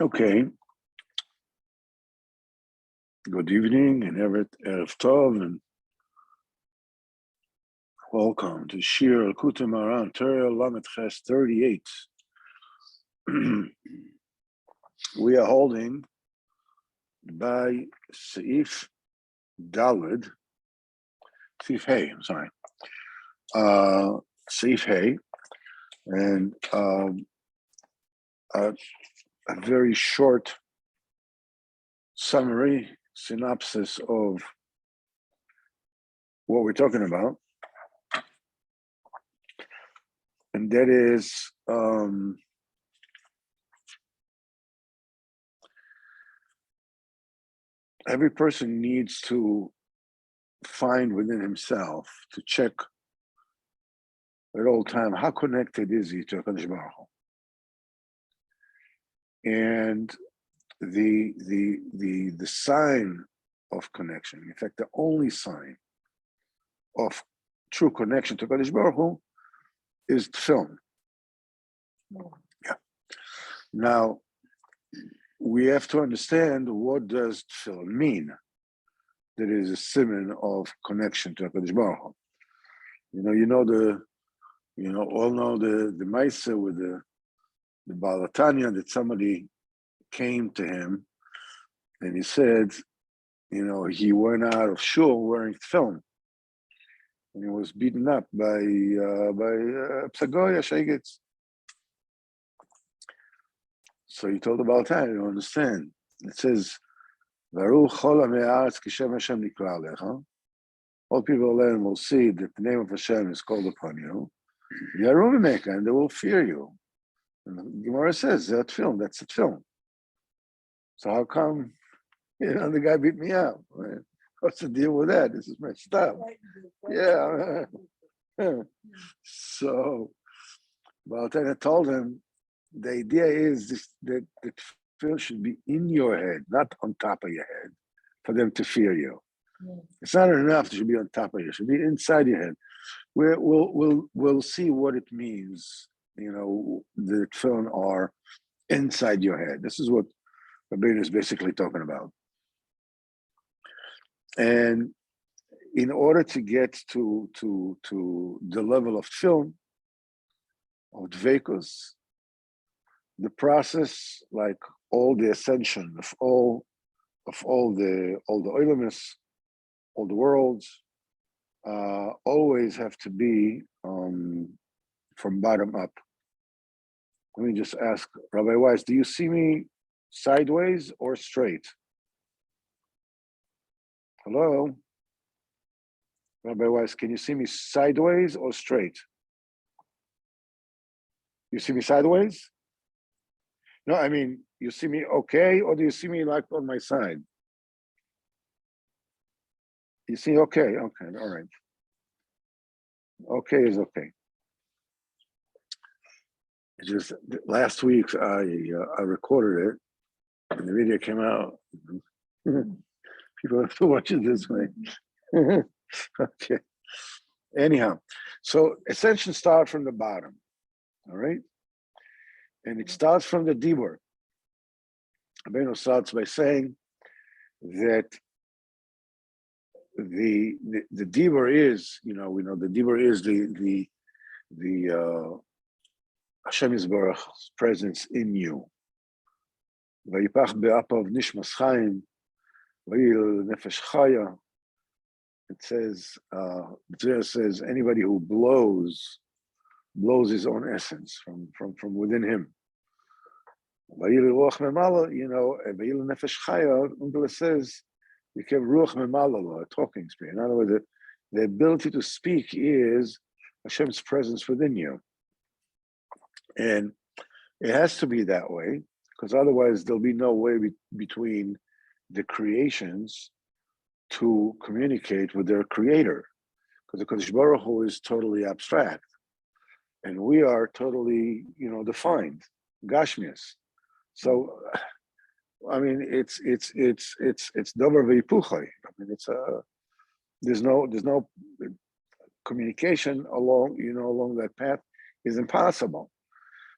Okay. Good evening and Erev Tov, and welcome to Shir Likutey Moharan, Torah Lamed Ches 38. We are holding by Seif Daled, Seif Hey, I'm sorry, Seif Hey, and a very short summary, synopsis of what we're talking about. And that is every person needs to find within himself to check at all time how connected is he to HaKadosh Baruch Hu. And the sign of connection, in fact, the only sign of true connection to HaKadosh Baruch Hu is tefillin. Yeah. Now, we have to understand, what does tefillin mean? That is a siman of connection to HaKadosh Baruch Hu. All know the Maisa with the Baal Tanya, that somebody came to him and he said, he went out of shul wearing tefillin, and he was beaten up by Psagoya Shegitz. So he told the Baal Tanya, you understand? It says, Varuch chol ha'me'aretz kishem Hashem nikra alecha. All people of the land will see that the name of Hashem is called upon you. Yaru mimeka, and they will fear you. And the Gemara says, that's a tefillin. So how come, the guy beat me up? Right? What's the deal with that? This is messed up. Yeah. So Baal Tanya told him, the idea is that the tefillin should be in your head, not on top of your head, for them to fear you. Yeah. It's not enough to be on top of you. It should be inside your head. We'll see what it means. The tefillin are inside your head. This is what Rabbeinu is basically talking about. And in order to get to the level of tefillin, of dveikus, the process, like all the ascension of all the oilamis, all the worlds, always have to be from bottom up. Let me just ask Rabbi Weiss, do you see me sideways or straight? Hello? Rabbi Weiss, can you see me sideways or straight? You see me sideways? No, I mean, you see me okay, or do you see me like on my side? You see okay, all right. Okay is okay. It's just last week I recorded it, and the video came out. People have to watch it this way. Okay. Anyhow, so ascension starts from the bottom, all right? And it starts from the dibur. Rabbeinu starts by saying that the dibur is, we know the dibur is the Hashem Yisbarach's presence in you. Vayipach be'apav nishmas chayim, vayil nefesh chaya. It says, it says, anybody who blows his own essence from within him. Vayil ruach memala, vayil nefesh chaya. It says, you can ruach memala, a talking spirit. In other words, the ability to speak is Hashem's presence within you. And it has to be that way, because otherwise there'll be no way between the creations to communicate with their creator, because the Kodesh Baruch Hu is totally abstract, and we are totally, defined, Gashmias. So, I mean, it's davar v'hipuchai. I mean, there's no communication along that path is impossible.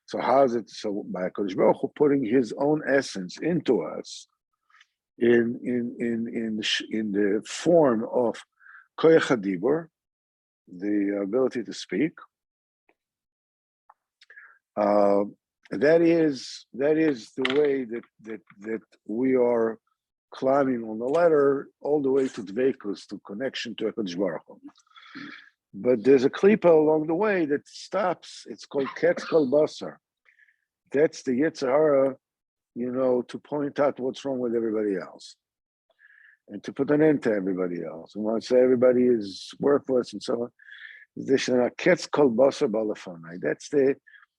So how is it? So by HaKadosh Baruch Hu putting His own essence into us in the form of koyach hadibur, the ability to speak. That is the way that we are climbing on the ladder all the way to dveikus, to connection to HaKadosh Baruch Hu. But there's a klipa along the way that stops. It's called ketz kol basar. That's the Yetzer Hara, to point out what's wrong with everybody else and to put an end to everybody else. And want to say everybody is worthless and so on. Ketz kol basar balafanai.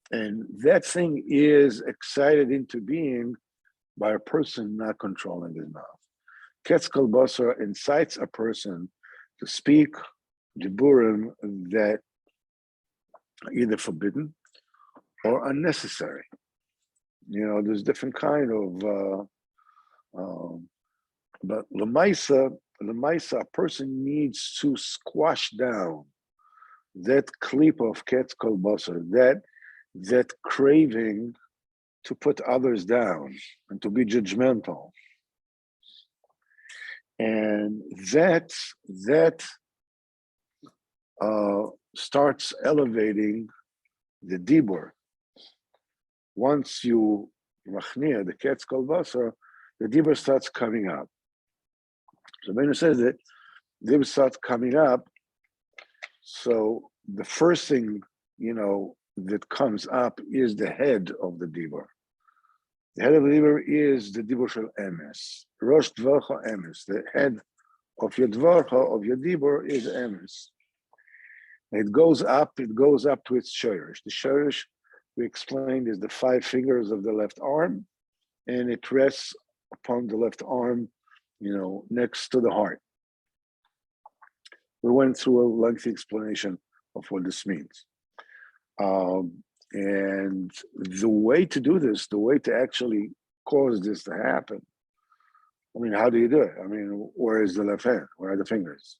And that thing is excited into being by a person not controlling his mouth. Ketz kol basar incites a person to speak diburim that are either forbidden or unnecessary. There's different kind of, but lemaisa, a person needs to squash down that clip of ketz kol basar, that craving to put others down and to be judgmental. And that starts elevating the dibur. Once you machnia the ketz kol basar, the dibur starts coming up. So Benu says that dibur starts coming up. So the first thing that comes up is the head of the dibur. The head of the dibur is the dibur shel emes. Rosh dvarcha emes. The head of your dvarcha, of your dibur, is emes. It goes up to its shirish. The shirish, we explained, is the 5 fingers of the left arm, and it rests upon the left arm, next to the heart. We went through a lengthy explanation of what this means. And the way to do this, the way to actually cause this to happen, how do you do it? Where is the left hand? Where are the fingers?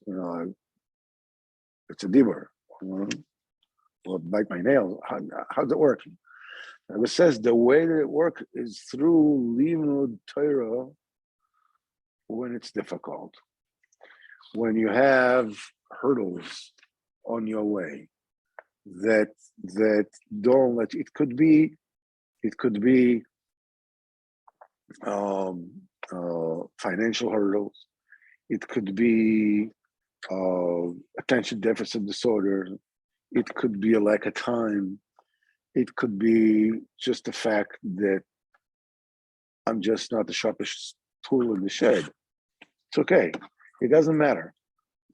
It's a dibur. Or bite my nails. How's it working? And it says the way that it works is through limud Torah when it's difficult, when you have hurdles on your way that don't let you. It could be financial hurdles. It could be attention deficit disorder. It could be a lack of time. It could be just the fact that I'm just not the sharpest tool in the shed. It's okay. It doesn't matter.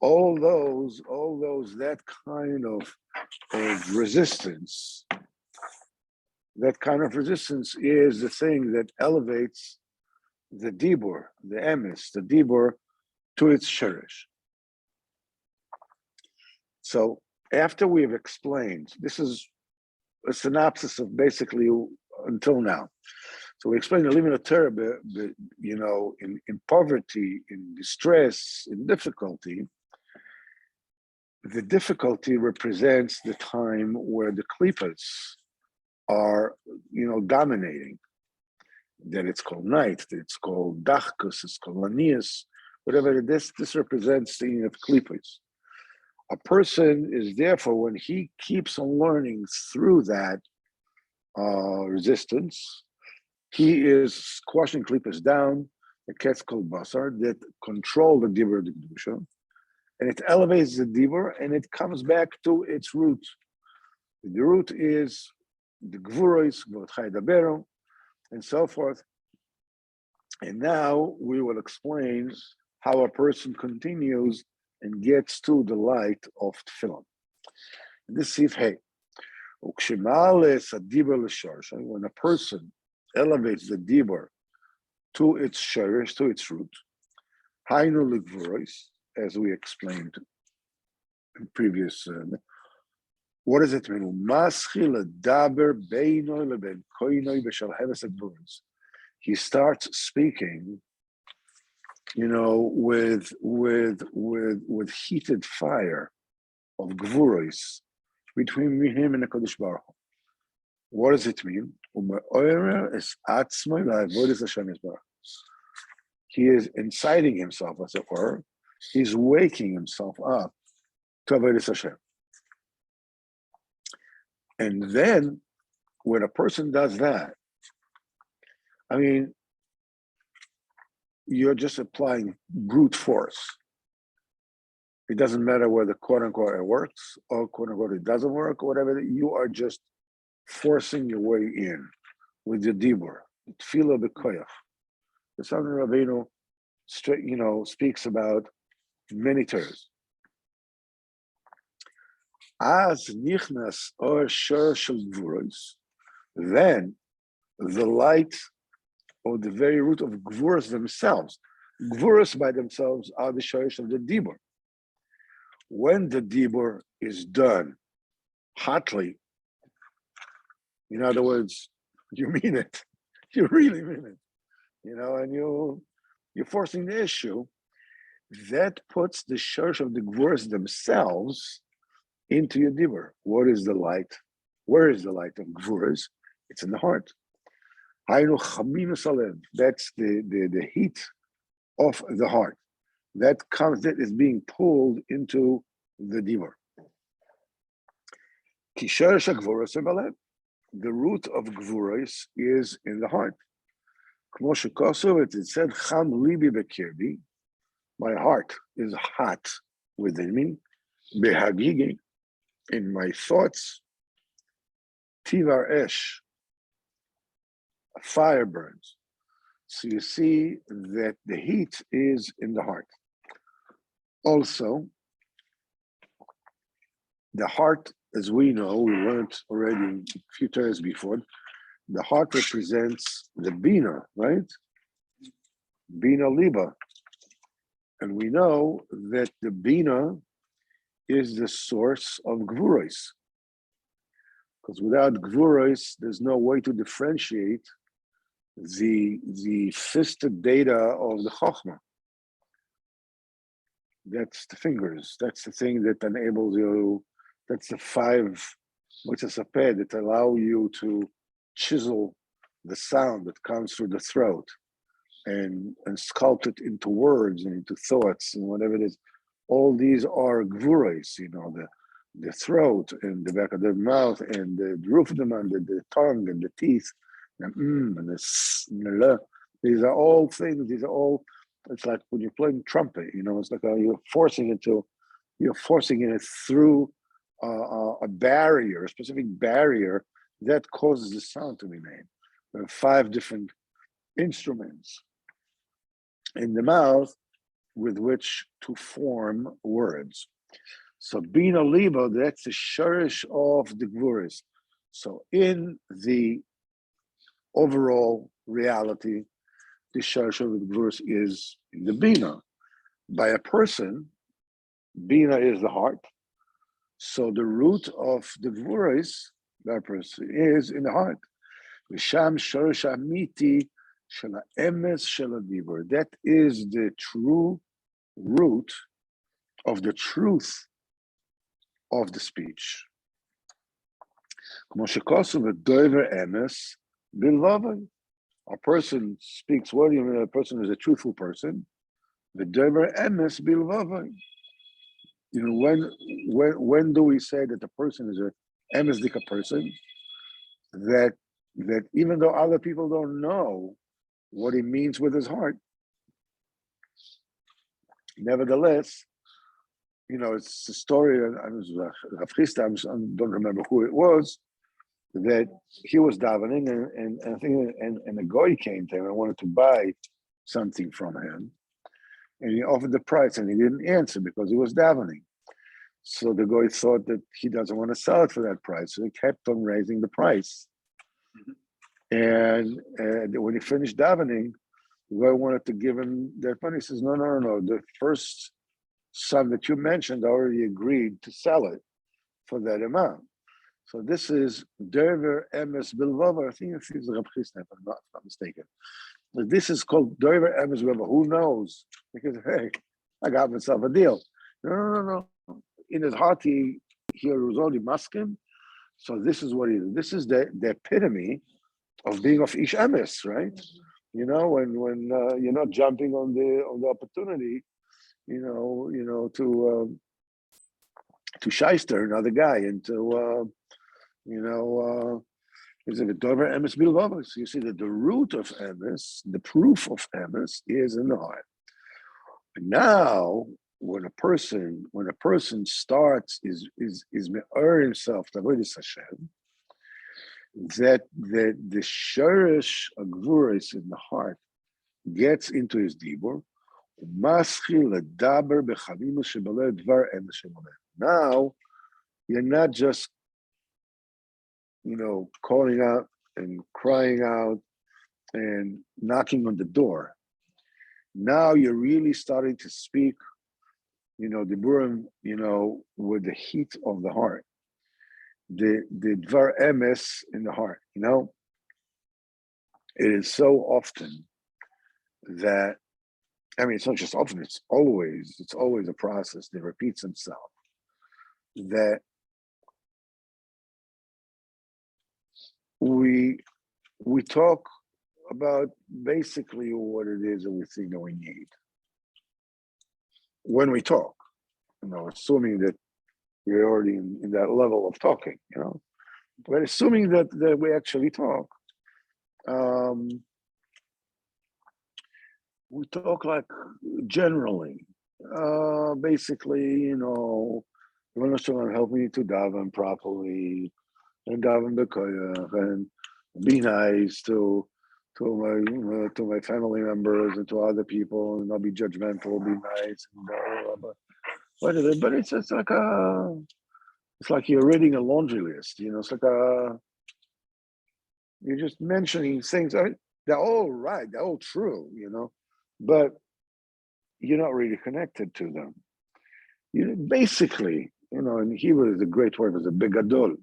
All those, that kind of resistance, is the thing that elevates the dibur, the emes, the dibur, to its shirish. So after we've explained, this is a synopsis of basically until now. So we explained the limit of Torah, in poverty, in distress, in difficulty. The difficulty represents the time where the klipas are, dominating. That it's called night, that it's called dachkus, it's called lanias, whatever. This represents the unit of klipas. A person is therefore, when he keeps on learning through that resistance, he is squashing klipas down, the ketz kol basar, that control the dibur de kedusha, and it elevates the dibur, and it comes back to its root. The root is the gvuros, gvurot chai daberu, and so forth. And now we will explain how a person continues and gets to the light of tefillin. This is hey. When a person elevates the dibur to its shirish, to its root, hainu ligvuros, as we explained in previous. What does it mean? He starts speaking, with heated fire of gvuros between him and the Kodesh Baruch Hu. What does it mean? He is inciting himself, as it were. He's waking himself up to Avodas Hashem. And then, when a person does that, I mean, you're just applying brute force. It doesn't matter whether quote unquote it works or quote unquote it doesn't work or whatever. You are just forcing your way in with your dibur. Tefillah b'koyach. The Son of Rabbeinu, speaks about many terms. As nichnas or shor shel gvuros, then the light or the very root of gvuros themselves. Gvuros by themselves are the shorish of the dibur. When the dibur is done hotly, in other words, you mean it, you really mean it, and you're forcing the issue, that puts the shorish of the gvuros themselves into your dibur. What is the light? Where is the light of gvuros? It's in the heart. That's the heat of the heart. That is being pulled into the dibur. The root of gvuros is in the heart. It said, Cham libi bekirbi, my heart is hot within me, behagigi, in my thoughts, tivar esh, a fire burns. So you see that the heat is in the heart. Also, the heart, as we know, we learned already a few times before, the heart represents the Bina, right? Bina Liba. And we know that the Bina is the source of Gvuros. Because without Gvuros, there's no way to differentiate the fisted data of the Chokhmah. That's the fingers. That's the thing that enables you, that's the five mitzvah that allow you to chisel the sound that comes through the throat and sculpt it into words and into thoughts and whatever it is. All these are gvuros, the throat and the back of the mouth and the roof of the mouth, the tongue and the teeth, and the the. These are all things. These are all. It's like when you're playing trumpet. It's like you're forcing it through a barrier, a specific barrier that causes the sound to be made. There are 5 different instruments in the mouth with which to form words. So Bina Liba, that's the shorish of the Gvuros. So in the overall reality, the shorish of the Gvuros is in the Bina. By a person, Bina is the heart. So the root of the Gvuros, that person, is in the heart. V'sham shorish amiti shel ha'emes shel ha'dibur. That is the true root of the truth of the speech. A person speaks, what do you mean? A person is a truthful person. When do we say that the person is a emesdika person? That even though other people don't know what he means with his heart, nevertheless, it's a story. I don't remember who it was, that he was davening, and a guy came to him and wanted to buy something from him, and he offered the price, and he didn't answer because he was davening. So the guy thought that he doesn't want to sell it for that price, so he kept on raising the price. And when he finished davening, the guy wanted to give him that money. He says, no. The first son that you mentioned already agreed to sell it for that amount. So this is Dover Emes Bilvava. I think it's Reb Chisna, if I'm not mistaken. But this is called Dover Emes Bilvava. Who knows? Because, hey, I got myself a deal. No. In his heart, he was already masking So this is what he is. This is the epitome of being of ish emes, right? You know, when you're not jumping on the opportunity, to shyster another guy into is it a dover emes bilvavos? You see that the root of emes, the proof of emes, is in the heart. Now, when a person starts is me'or himself to avodas Hashem, that the shorish agvuris in the heart gets into his dibur. Now you're not just calling out and crying out and knocking on the door. Now you're really starting to speak, diburim, with the heat of the heart, the dvar emes in the heart. It is so often that, it's not just often, it's always a process that repeats itself, that we talk about basically what it is that we think that we need when we talk, assuming that we're already in that level of talking, but assuming that we actually talk, we talk like generally, basically, help me to daven properly and daven bekoyach and be nice to my family members and to other people, and not be judgmental, be nice, and but it's like you're reading a laundry list, it's like you're just mentioning things. They're all right, they're all true, but you're not really connected to them. Basically, in Hebrew is a great word, is a begadol.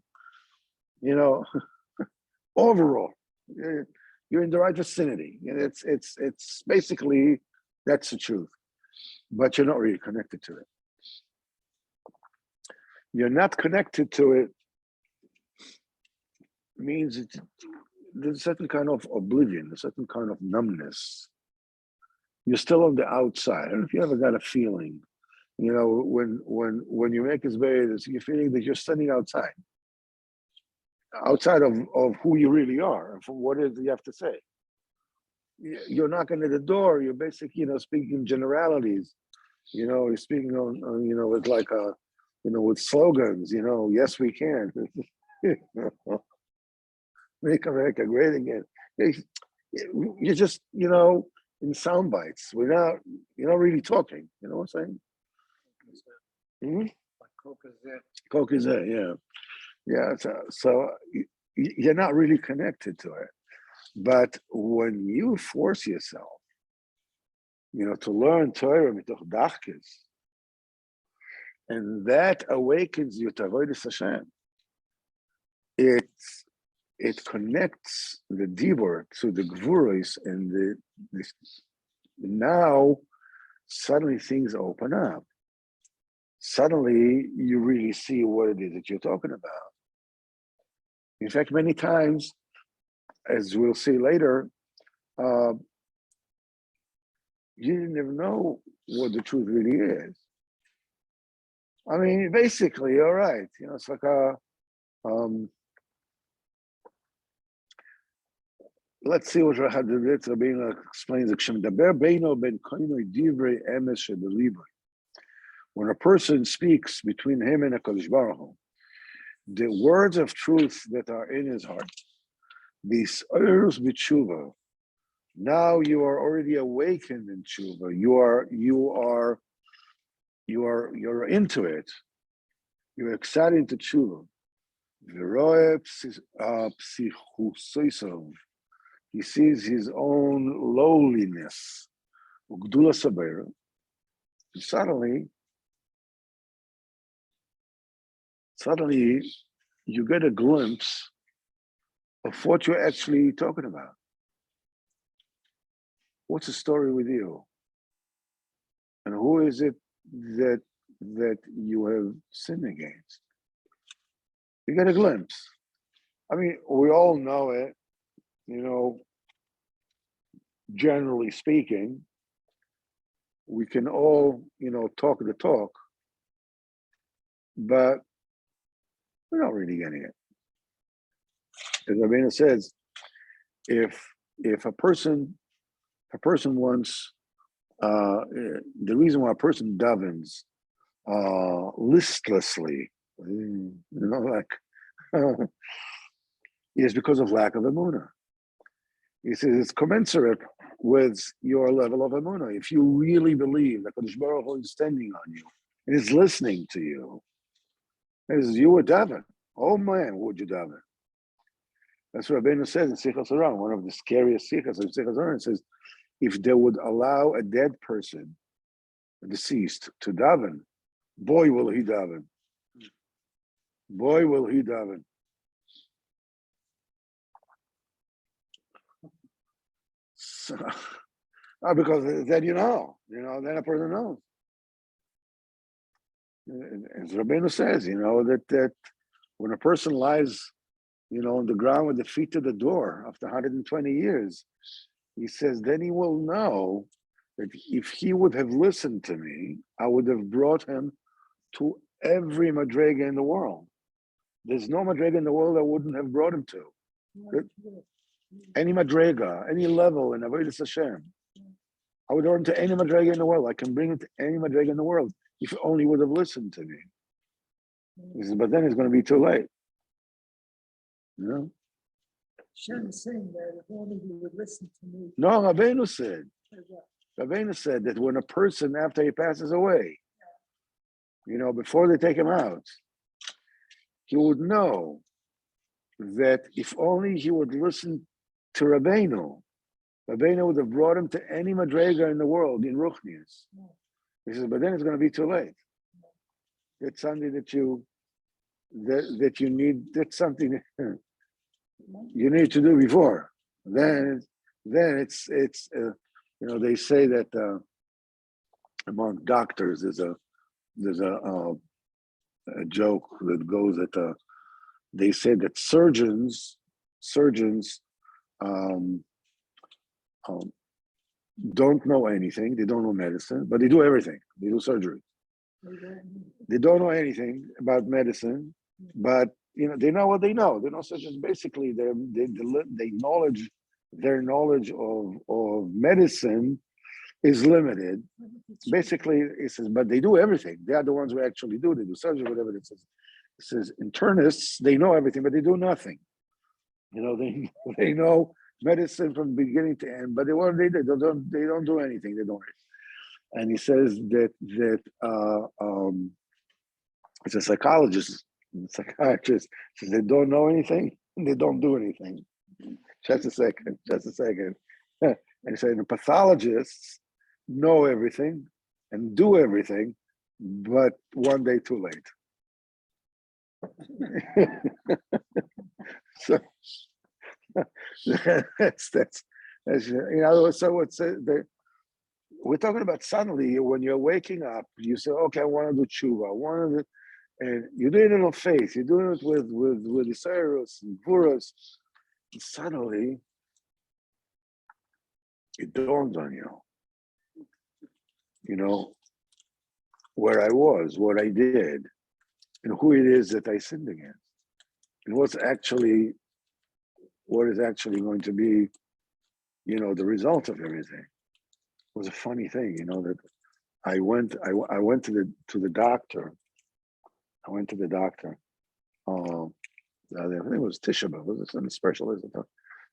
Overall, you're in the right vicinity. It's basically, that's the truth, but you're not really connected to it. You're not connected to it means there's a certain kind of oblivion, a certain kind of numbness. You're still on the outside. I don't know if you ever got a feeling, when you make this bed, you're feeling that you're standing outside of who you really are, and from what it is you have to say. You're knocking at the door, you're basically, speaking generalities, you're speaking on with like with slogans, yes we can. Make America great again. You're just, in sound bites. You're not really talking. You know what I'm saying? Mm-hmm. Coke is there, yeah. Yeah, so you're not really connected to it. But when you force yourself, to learn Torah mitoch dachkes, and that awakens you to avodas Hashem, it connects the dibur to the gvuros, and now suddenly things open up. Suddenly you really see what it is that you're talking about. In fact, many times, as we'll see later, you didn't even know what the truth really is. Basically, all right, it's like let's see what Rabbeinu explains. When a person speaks between him and HaKadosh Baruch Hu, the words of truth that are in his heart, these oros b'tshuva, now you are already awakened in tshuva. You're into it. You're excited into tshuva. He sees his own lowliness. Suddenly, you get a glimpse of what you're actually talking about. What's the story with you? And who is it that you have sinned against? You get a glimpse. I mean, we all know it, generally speaking. We can all, talk the talk, but we're not really getting it. As Rabbeinu says, if a person wants, the reason why a person davens listlessly, is because of lack of emunah. He says it's commensurate with your level of emunah. If you really believe that Kadosh Baruch Hu is standing on you and is listening to you, as you would daven. Oh man, would you daven? That's what Rabbeinu says in Sichas Haran, one of the scariest sichas of Sichas Haran. It says, if they would allow a dead person, a deceased, to daven, boy will he daven. Boy will he daven. So, because then then a person knows. As Rabbeinu says, that when a person lies, on the ground with the feet to the door after 120 years, he says, then he will know that if he would have listened to me, I would have brought him to every madrega in the world. There's no madrega in the world I wouldn't have brought him to. Any madrega, any level in Avodas Hashem, I would order to any madrega in the world. I can bring it to any madrega in the world if he only would have listened to me. He says, but then it's going to be too late. Hashem is saying that if only he would listen to me. No, Rabbeinu said that when a person, after he passes away, before they take him out, he would know that if only he would listen to Rabbeinu would have brought him to any madrega in the world, in Ruchnius. He says, but then it's going to be too late. It's something that you need, that's something you need to do before. Then it's they say that among doctors there's a joke that goes that they say that surgeons don't know anything. They don't know medicine, but they do everything. They do surgery. They don't know anything about medicine, but they know what they know. They know surgeons. Basically, their knowledge of medicine is limited. Basically, it says, but they do everything. They are the ones who actually do. They do surgery, whatever it says. It says internists, they know everything, but they do nothing. They know medicine from beginning to end, but they don't do anything. They don't. And he says that it's a psychiatrist says they don't know anything and they don't do anything. Just a second. And he said the pathologists know everything and do everything, but one day too late. So that's so what's we're talking about suddenly when you're waking up, you say, okay, I want to do tshuva, and you're doing it on faith, you're doing it with Isairos and Vuras, and suddenly it dawns on you, where I was, what I did, and who it is that I sinned against, and what is actually going to be, the result of everything. It was a funny thing, that I went to the doctor. I went to the doctor. I think it was Tisha B'Av. Was it something special?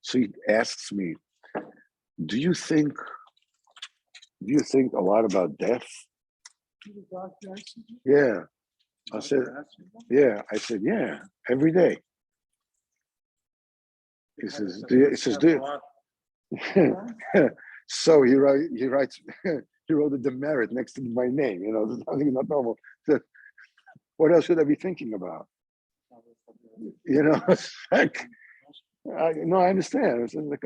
So he asks me, "Do you think a lot about death?" Yeah. I said, "Yeah." I said, "Yeah, every day." He says, "Do you?" So he writes, he wrote a demerit next to my name. There's nothing not normal. So, what else should I be thinking about? It's like, I understand. It's like,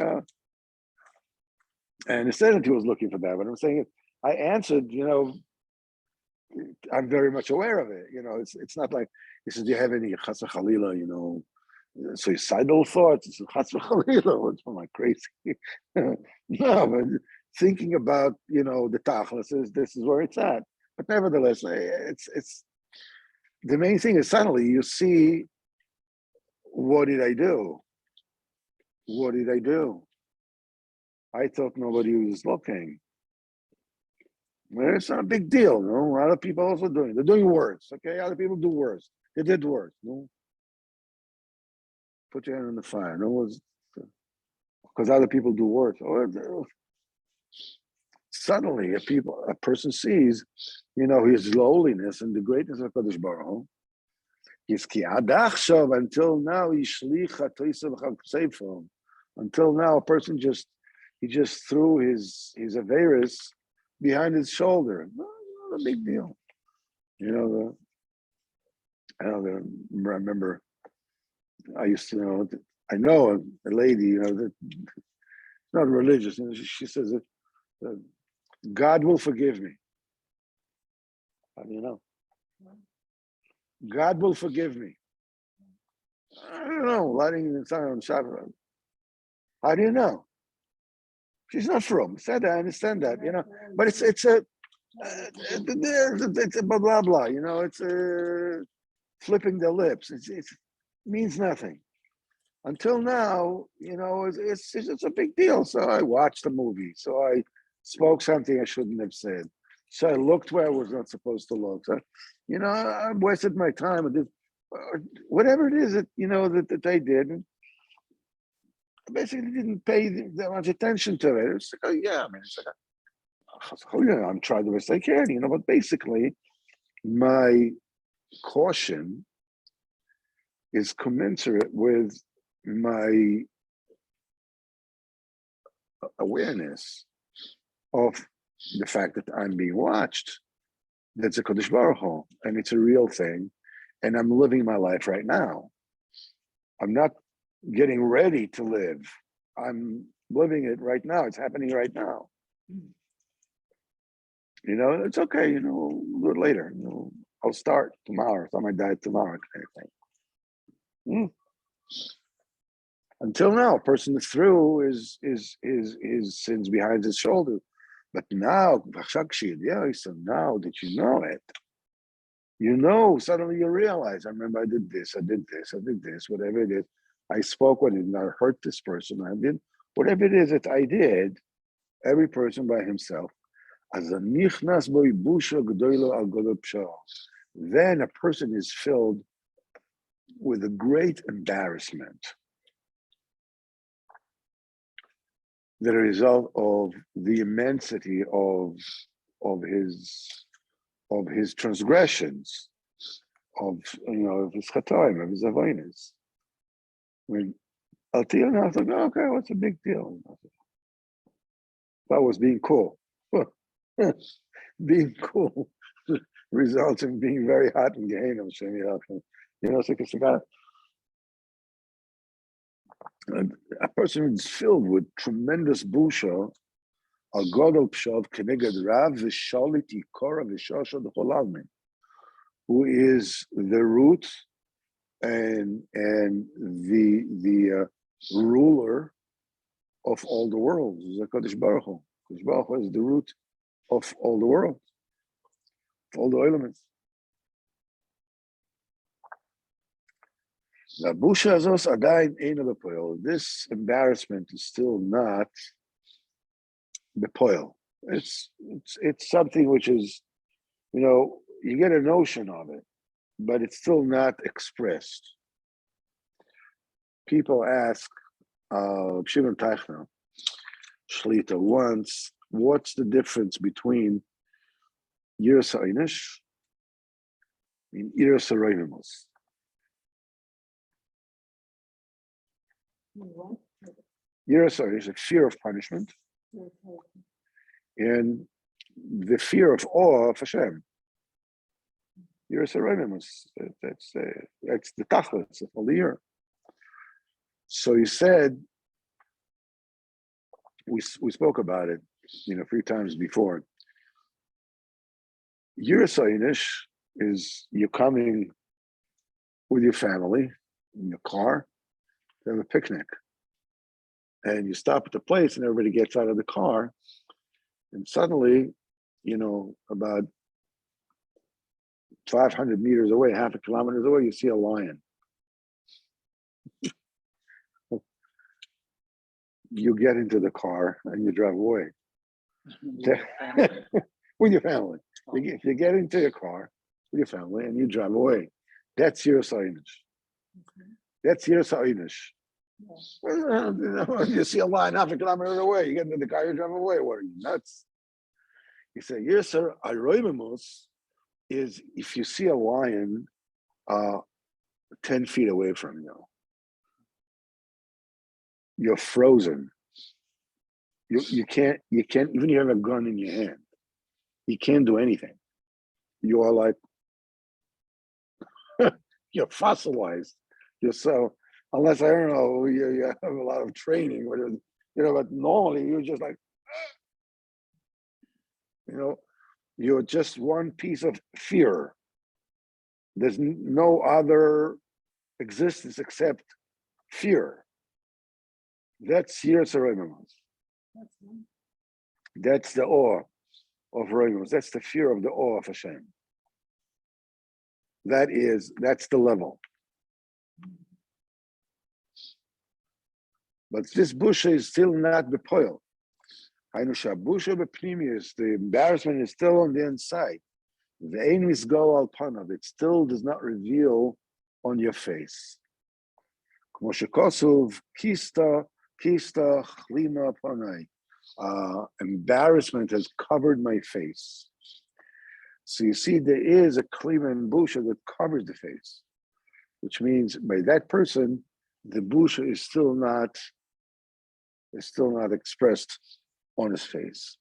and it said that he was looking for that, but I'm saying I answered, I'm very much aware of it. It's not like he says, do you have any chas v'chalila, suicidal thoughts? It's chas v'chalila. What's am I crazy? No, but thinking about the tachlis is this is where it's at. But nevertheless, it's the main thing is suddenly you see, what did I do? What did I do? I thought nobody was looking. Well, it's not a big deal, no. A lot of people also doing it. They're doing worse. Okay, other people do worse. They did worse. No, put your hand in the fire. No one's because other people do worse. Or suddenly, a person sees, his lowliness and the greatness of Kadosh Baruch Hu. Until now, until now, a person he just threw his Averis behind his shoulder. Not a big deal. I remember I used to I know a lady, that not religious, and she says that God will forgive me. How do you know? God will forgive me. I don't know. Lighting the sign on Shabbat. How do you know? She's not from. Said I understand that, but it's a blah blah blah. It's flipping their lips. It means nothing. Until now, it's a big deal. So I watched the movie. So I spoke something I shouldn't have said. So I looked where I was not supposed to look. So, I wasted my time. Whatever it is that they did. I basically didn't pay that much attention to it. It's like, oh yeah, I mean, it's like, oh yeah, I'm trying the best I can, but basically my caution is commensurate with my awareness of the fact that I'm being watched. That's a Kodesh Baruch Hu, and it's a real thing, and I'm living my life right now. I'm not getting ready to live. I'm living it right now. It's happening right now. It's okay. We'll do it later. I'll start tomorrow. It's on my diet tomorrow, kind of thing. Until now, a person threw his sins behind his shoulder, but now, so now that you know it, suddenly you realize. I remember I did this, whatever it is. I spoke what it, I hurt this person. I did whatever it is that I did. Every person by himself. Then a person is filled with a great embarrassment. The result of the immensity of his transgressions, of his chatoim, of his avodas. When until now, I thought, okay, what's a big deal? That was being cool. Being cool results in being very hot in Gehenna. A person is filled with tremendous busha, a godol pshav keneged rav v'shalit yikora v'shasha d'cholavmin, who is the root and the ruler of all the worlds. Kodesh Baruch Hu. Kodesh Baruch Hu is the root of all the world, of all the elements. This embarrassment is still not the poil. It's something which is, you get a notion of it, but it's still not expressed. People ask Shimon Teichner, Shlita, once, what's the difference between Yiras HaEinish and Yiras HaRoivimus? Yiras HaEinish is a fear of punishment, and the fear of awe of Hashem. Yiras HaRoivimus, that's the tachlis of all the year. So he said, we spoke about it, 3 times before. Yerusaynish is you're coming with your family in your car to have a picnic. And you stop at the place and everybody gets out of the car. And suddenly, about 500 meters away, half a kilometer away, you see a lion. You get into the car and you drive away. With your family. You get into your car with your family and you drive away. That's Yerusaynish. That's Yerusaynish. You see a lion half a kilometer away, you get into the car, you drive away. What are you, nuts? You say, yes, sir, Aroimus is if you see a lion 10 feet away from you, you're frozen. You can't, even if you have a gun in your hand, you can't do anything. You are like, you're fossilized. You're so, unless, I don't know, you have a lot of training, whatever, but normally you're just like, you're just one piece of fear. There's no other existence except fear. That's Yiras HaRoimos. That's the awe of Roimos. That's the fear of the awe of Hashem. That's the level. But this busha is still not bepoil. The embarrassment is still on the inside. The ein misgal al panav. It still does not reveal on your face. Kmoshekosov kista chlima panai. Embarrassment has covered my face. So you see, there is a klima and busha that covers the face, which means by that person, the busha is still not expressed on his face.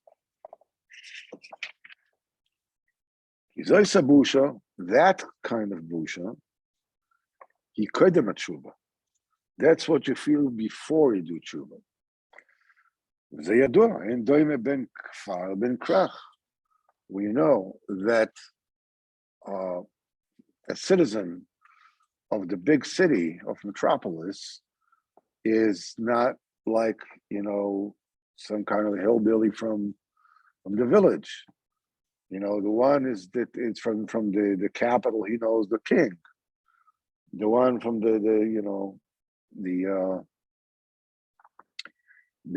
Izoisa busha, that kind of busha, he kodem tshuva. That's what you feel before you do tshuva. Zeyadua en doime ben kfar ben krach. We know that a citizen of the big city of metropolis is not like some kind of hillbilly from the village. The one is that it's from the capital. He knows the king. The one from the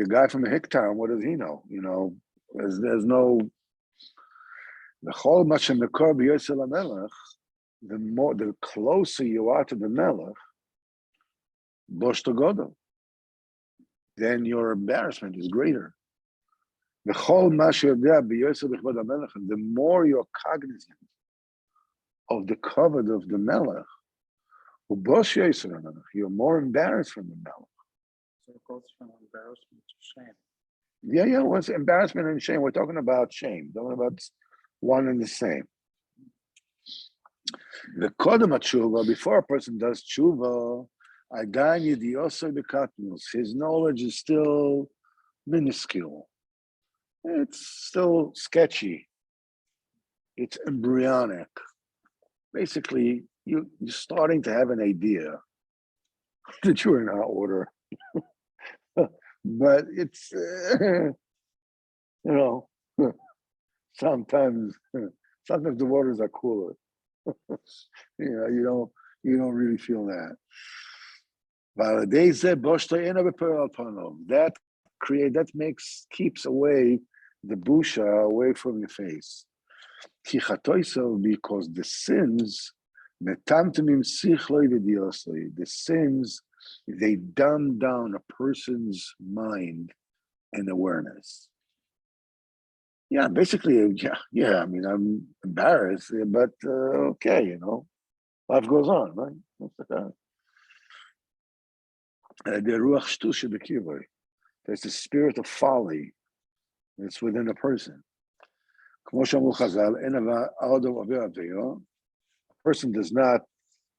guy from the Hicktown. What does he know? There's no. The whole much in the Korb Yosel HaMelech, the closer you are to the Melech, Bosh Togodo, then your embarrassment is greater. The whole the more you're cognizant of the covet of the Melech, you're more embarrassed from the Melech. So it goes from embarrassment to shame. Yeah, what's embarrassment and shame? We're talking about shame, talking about one and the same. The kodem tshuva, before a person does tshuva, his knowledge is still minuscule. It's still sketchy. It's embryonic. Basically, you're starting to have an idea that you're in hot water. But it's, sometimes the waters are cooler. You don't really feel that. That keeps away the busha away from your face. Because the sins, they dumb down a person's mind and awareness. Yeah, basically, yeah. I mean, I'm embarrassed, but okay, life goes on, right? There's the spirit of folly that's within a person. A person does not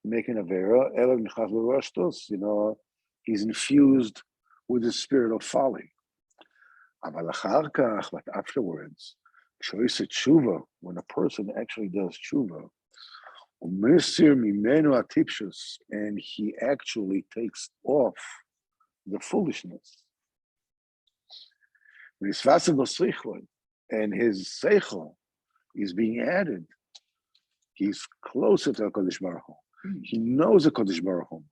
make an avera, he's infused with the spirit of folly. But afterwards, choice tshuva, when a person actually does tshuva, u'misir mimenu atipshus, and he actually takes off the foolishness. And his seichel is being added. He's closer to HaKadosh Baruch Hu. He knows HaKadosh Baruch Hu.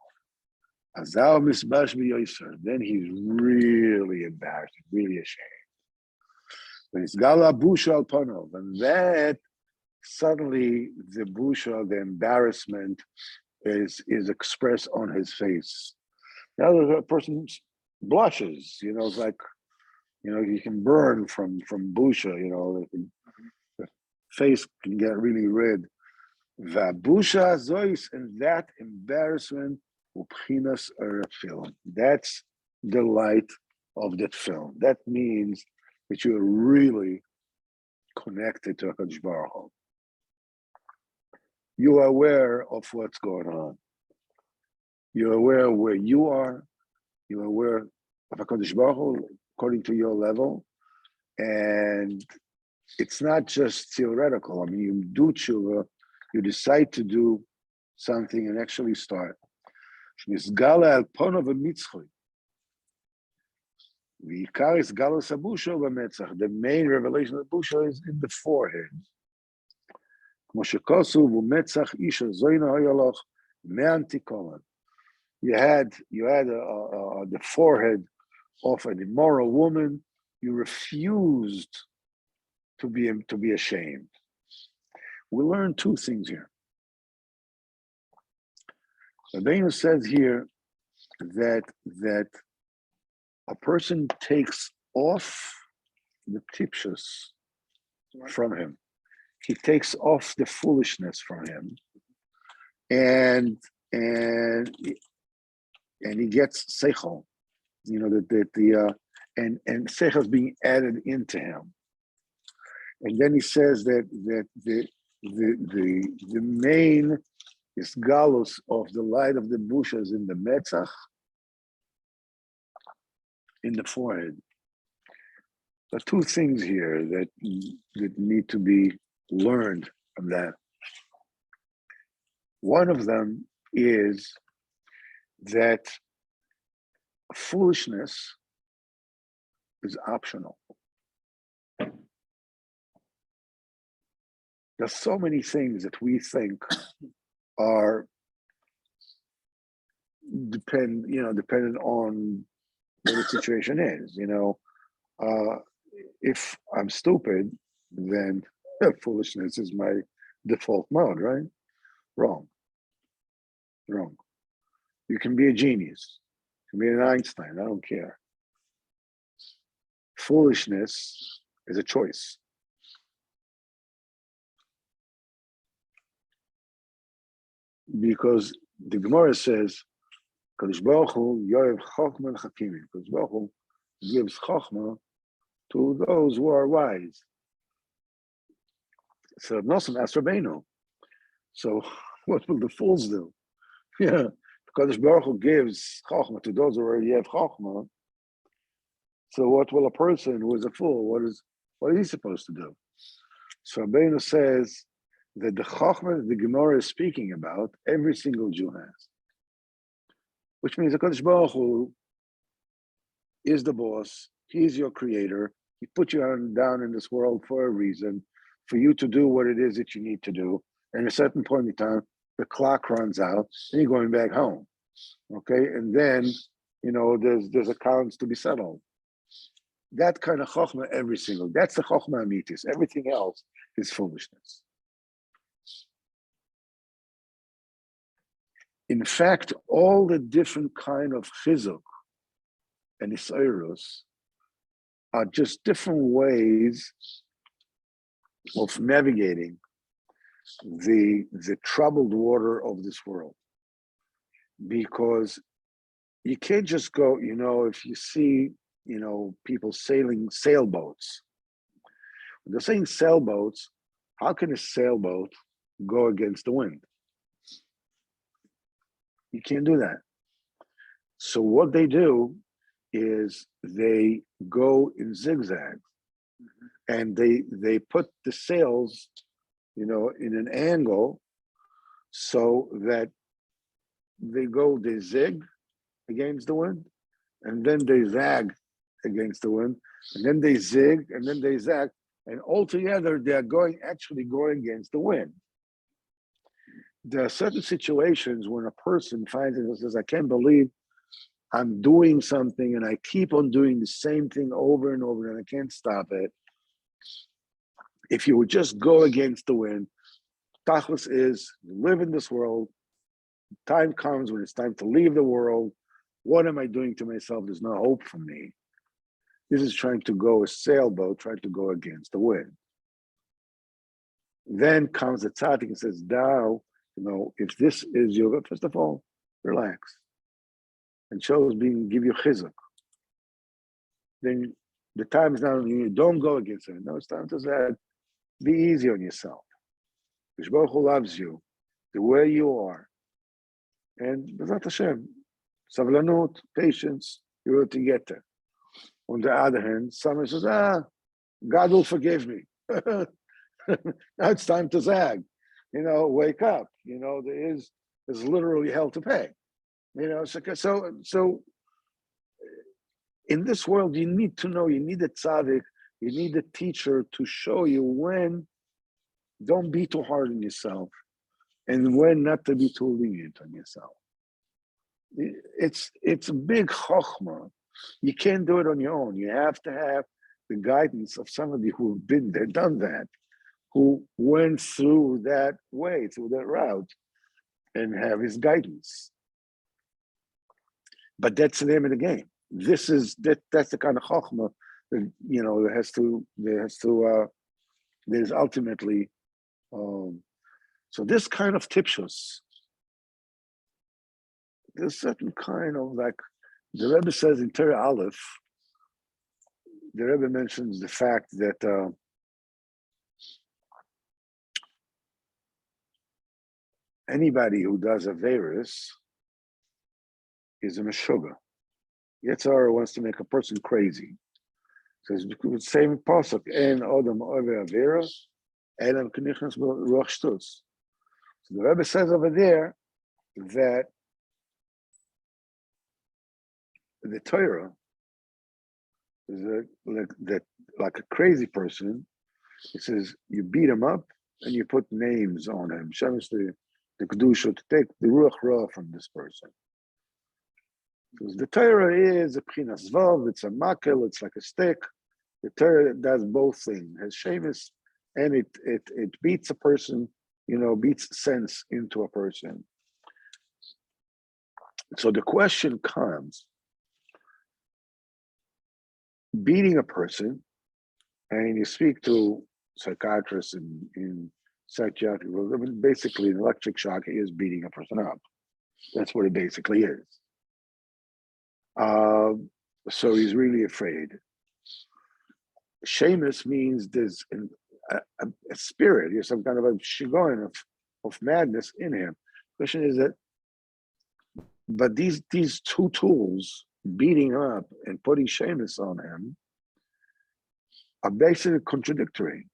Then he's really embarrassed, really ashamed. When it's Gala Busha al Panov, and that suddenly the busha, the embarrassment, is expressed on his face. Now the person blushes, it's like, you can burn from busha, the face can get really red. Va'busha zois, and that embarrassment, upchinas film. That's the light of that film. That means that you're really connected to HaKadosh Baruch Hu. You are aware of what's going on. You're aware of where you are. You're aware of HaKadosh Baruch Hu according to your level. And it's not just theoretical. I mean, you do tshuva, you decide to do something and actually start. The main revelation of the busha is in the forehead. You had the forehead of an immoral woman. You refused to be ashamed. We learn two things here. Rabbeinu says here that a person takes off the tipshus from him. He takes off the foolishness from him, and he gets seichel. And seichel is being added into him. And then he says that the main is galus of the light of the bushas in the metzach, in the forehead. There are two things here that need to be learned from that. One of them is that foolishness is optional. There's so many things that we think are dependent on what the situation is. If I'm stupid, then foolishness is my default mode, right? Wrong. You can be a genius. You can be an Einstein. I don't care. Foolishness is a choice. Because the Gemara says, Kadosh Baruch Hu yoyev chochma l'chakimim. Kadosh Baruch Hu gives chochma to those who are wise. So Nosson asked Rabbeinu, so what will the fools do? Yeah, Kadosh Baruch Hu gives chochma to those who already have chochma. So what will a person who is a fool, what is he supposed to do? So Rabbeinu says that the chochma that the Gemara is speaking about, every single Jew has. Which means the Kadosh Baruch Hu is the boss. He's your creator. He put you down in this world for a reason, for you to do what it is that you need to do. And at a certain point in time, the clock runs out, and you're going back home. Okay, and then there's accounts to be settled. That kind of chokhmah, that's the chokhmah amitis. Everything else is foolishness. In fact, all the different kind of chizuk and isairus are just different ways of navigating the troubled water of this world. Because you can't just go, if you see, people sailing sailboats. When they're saying sailboats, how can a sailboat go against the wind? You can't do that. So what they do is they go in zigzags. and they put the sails, in an angle so that they zig against the wind, and then they zag against the wind, and then they zig, and then they zag, and altogether they are actually going against the wind. There are certain situations when a person finds it and says, I can't believe I'm doing something and I keep on doing the same thing over and over and I can't stop it. If you would just go against the wind, tachlis is you live in this world, time comes when it's time to leave the world. What am I doing to myself? There's no hope for me. This is trying to go a sailboat, trying to go against the wind. Then comes the tzaddik and says, now, if this is yoga, first of all, relax. And give you chizuk. Then the time is not on you, don't go against it. No, it's time to say, be easy on yourself. Baruch Hu loves you, the way you are. And B'ezrat Hashem, savlanut, patience, you're able to get there. On the other hand, someone says, God will forgive me. Now it's time to zag. Wake up. There's literally hell to pay. So in this world, you need to know, you need a tzaddik, you need a teacher to show you when don't be too hard on yourself and when not to be too lenient on yourself. It's a big chokhmah. You can't do it on your own. You have to have the guidance of somebody who's been there, done that, who went through that way, through that route, and have his guidance. But that's the name of the game. That's the kind of chokhmah that there's ultimately. So this kind of tipshus, there's certain kind of like the Rebbe says in Torah Aleph. The Rebbe mentions the fact that anybody who does Averis is a meshuggah. Yetzirah wants to make a person crazy. So it's same pasuk, en odam over Avera, elam knichnas ruach shtus. So the Rebbe says over there that the Torah is like a crazy person. It says you beat him up and you put names on him. Shemesh the kedusha to take the ruach ra from this person. Because the Torah is a pchinas vav, it's a makel, it's like a stick. The Torah does both things. It has shemus and it beats a person, beats sense into a person. So the question comes, beating a person, and you speak to psychiatrists in psychiatric, basically an electric shock is beating a person up. That's what it basically is. So he's really afraid. Shemus means there's a spirit, there's some kind of a shigon of madness in him. The question is that, but these two tools, beating up and putting shemus on him, are basically contradictory.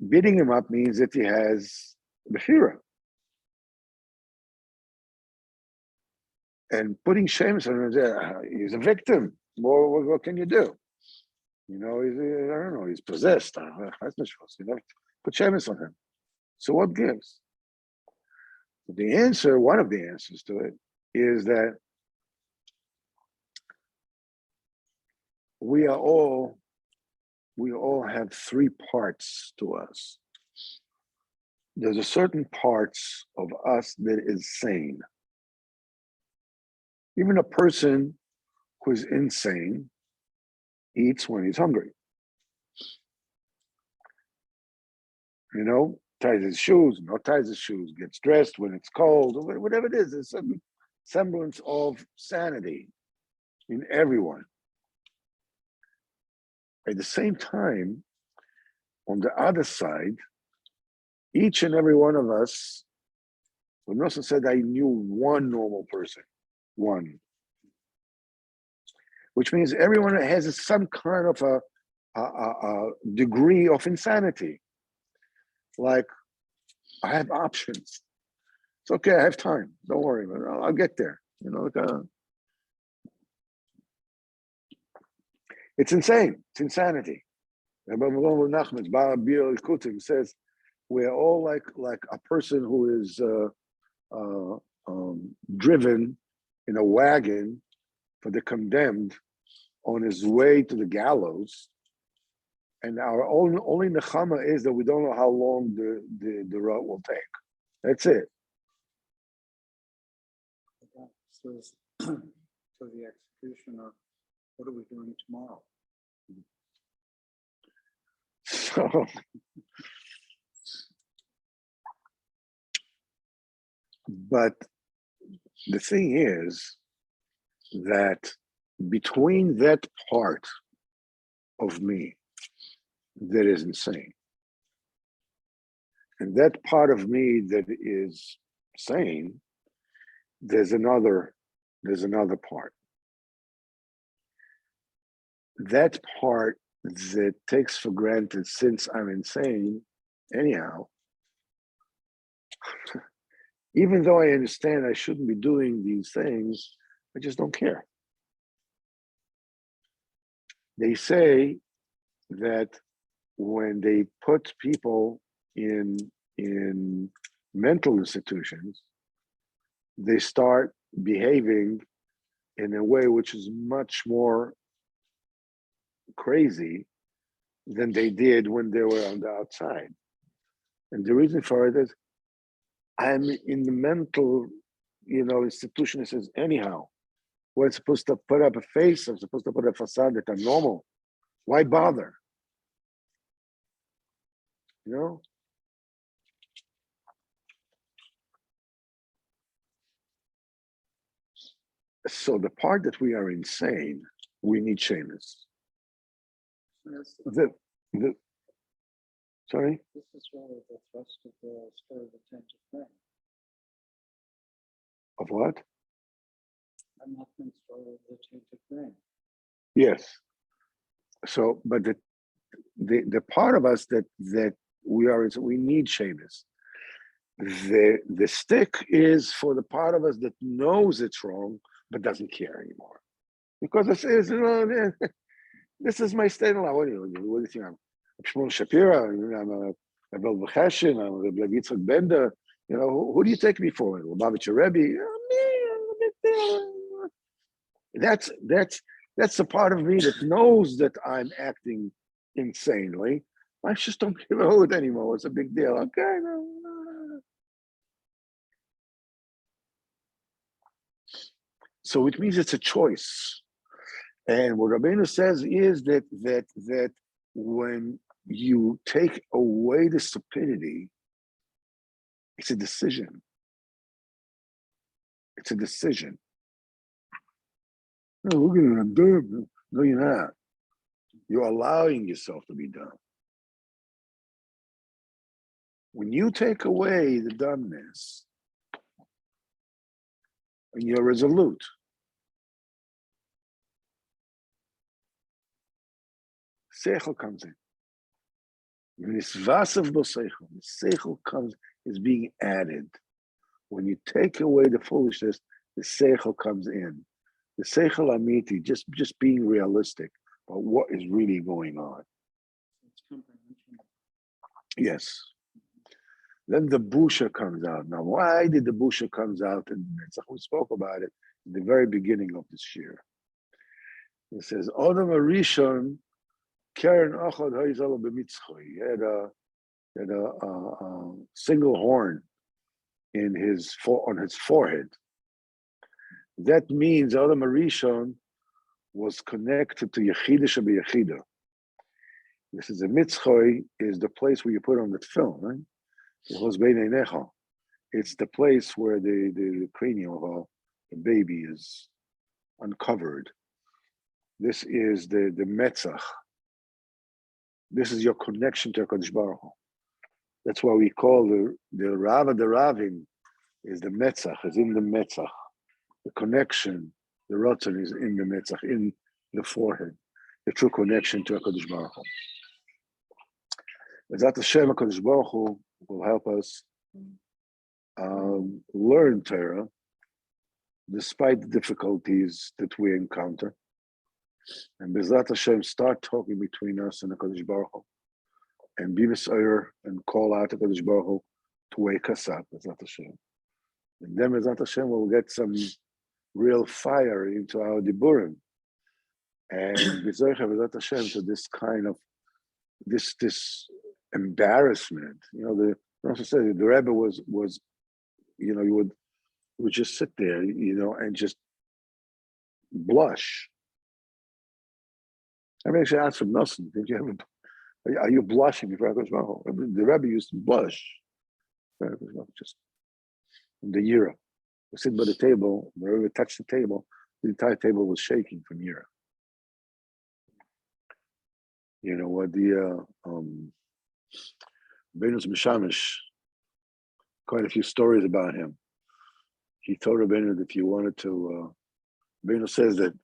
Beating him up means that he has bechira. And putting shemus on him, he's a victim. What can you do? I don't know, he's possessed. Put shemus on him. So what gives? The answer, one of the answers to it, is that we all have three parts to us. There's a certain parts of us that is sane. Even a person who's insane eats when he's hungry. Ties his shoes, not ties his shoes, gets dressed when it's cold, or whatever it is. There's some semblance of sanity in everyone. At the same time, on the other side, each and every one of us, when Nosson said, I knew one normal person, one. Which means everyone has some kind of a degree of insanity. Like, I have options. It's okay, I have time. Don't worry, I'll get there. It's insane. It's insanity. Likutey says we're all like a person who is driven in a wagon for the condemned on his way to the gallows, and our only nechama is that we don't know how long the road will take. That's it. So the executioner, what are we doing tomorrow? So, but the thing is that between that part of me that is insane and that part of me that is sane, there's another part. That part that takes for granted, since I'm insane anyhow, even though I understand I shouldn't be doing these things, I just don't care. They say that when they put people in mental institutions, they start behaving in a way which is much more crazy than they did when they were on the outside. And the reason for it is I'm in the mental, institution that says, anyhow, we're supposed to put up a face, I'm supposed to put a facade that I'm normal. Why bother? So the part that we are insane, we need shameless. Sorry? This is really the thrust of the story of the tainted grain. Of what? I'm not the story of the tainted grain. Yes. So, but the part of us that we need shameless. The stick is for the part of us that knows it's wrong but doesn't care anymore, because it says, this is my state of life. What do you think? I'm Shmuel Shapira. I'm a Bel B'Cheshin. I'm a Rabbi Yitzchak Bender. Who do you take me for? Lubavitcher Rebbe. That's the part of me that knows that I'm acting insanely. I just don't give a hoot anymore. It's a big deal. Okay. No. So it means it's a choice. And what Rabbeinu says is that when you take away the stupidity, it's a decision. It's a decision. No, we're going to do. No, you're not. You're allowing yourself to be dumb. When you take away the dumbness, and you're resolute, seichel comes in. The seichel comes, is being added. When you take away the foolishness, the seichel comes in. The seichel amiti, just being realistic about what is really going on. Yes. Then the busha comes out. Now, why did the busha comes out? And we spoke about it at the very beginning of this year. It says, Odom Arishon, Karen Achad Haizal B'mitzchoy. He had a single horn on his forehead. That means Odom Arishon was connected to Yechida Shebeyechida. This is a mitzchoy, is the place where you put on the film, right? It's the place where the cranium of a baby is uncovered. This is the metzach. This is your connection to HaKadosh Baruch Hu. That's why we call the Rav of the Ravim is the metzach, is in the metzach. The connection, the rotzen is in the metzach, in the forehead. the true connection to HaKadosh Baruch Hu. Bezat Hashem, HaKadosh Baruch Hu will help us learn Torah despite the difficulties that we encounter. And Bezat Hashem, start talking between us and HaKadosh Baruch Hu. And be B'Sayr and call out HaKadosh Baruch Hu to wake us up, Bezat Hashem. And then Bezat Hashem will get some real fire into our Diburim. And Bezat Hashem to this kind of, this embarrassment. The Rebbe was, you would just sit there, and just blush. I mean, actually ask for nothing. Are you blushing before HaKadosh Baruch Hu? The Rebbe used to blush. Just in the Yira. We sit by the table, the Rebbe touched the table, the entire table was shaking from Yira. What the Benus Mishamish, quite a few stories about him. He told Rabbeinu that if you wanted to, Rabbeinu says that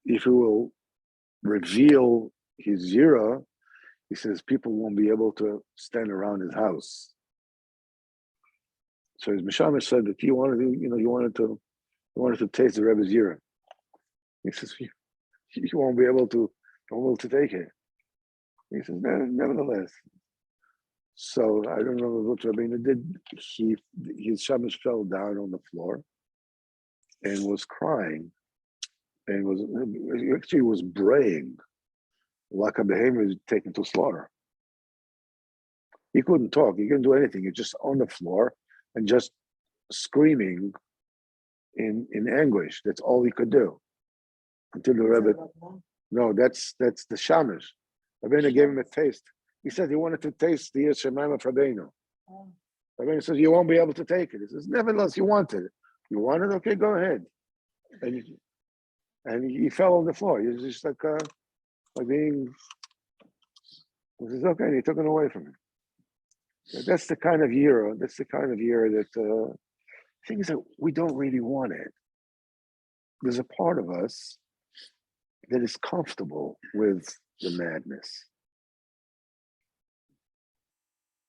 if he will reveal his Yira, he says people won't be able to stand around his house. So his Mishamish said that you wanted to taste the Rebbe's Yira. He says you won't be able to take it. He says nevertheless. So I don't remember what Rabbeinu did. His Shamish fell down on the floor and was crying, and was braying like a behemoth taken to slaughter. He couldn't talk. He couldn't do anything. He was just on the floor and just screaming in anguish. That's all he could do until the Rebbe. No, that's the Shamish. Rabbeinu gave him a taste. He said he wanted to taste the Yeshemaim of Rabbeinu. Rabbeinu says, you won't be able to take it. He says, nevertheless, you wanted it. You want it? Okay, go ahead. And he fell on the floor. He was just like being, he says, okay, and he took it away from him. That's the kind of year that things that we don't really want it. There's a part of us that is comfortable with the madness.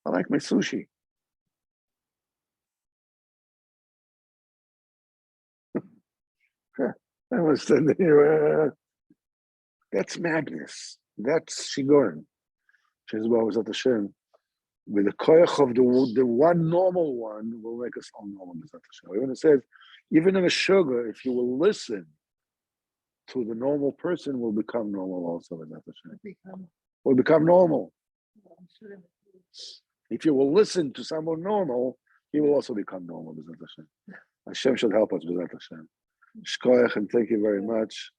I like my sushi. I was standing here. That's madness. That's Shigorin. Shezbah was at Hashem. With the koyach of the one normal one will make us all normal. Even it says, even in a sugar, if you will listen to the normal person, will become normal also. Will become normal. If you will listen to someone normal, he will also become normal. Hashem should help us. Shkoyach, and thank you very much.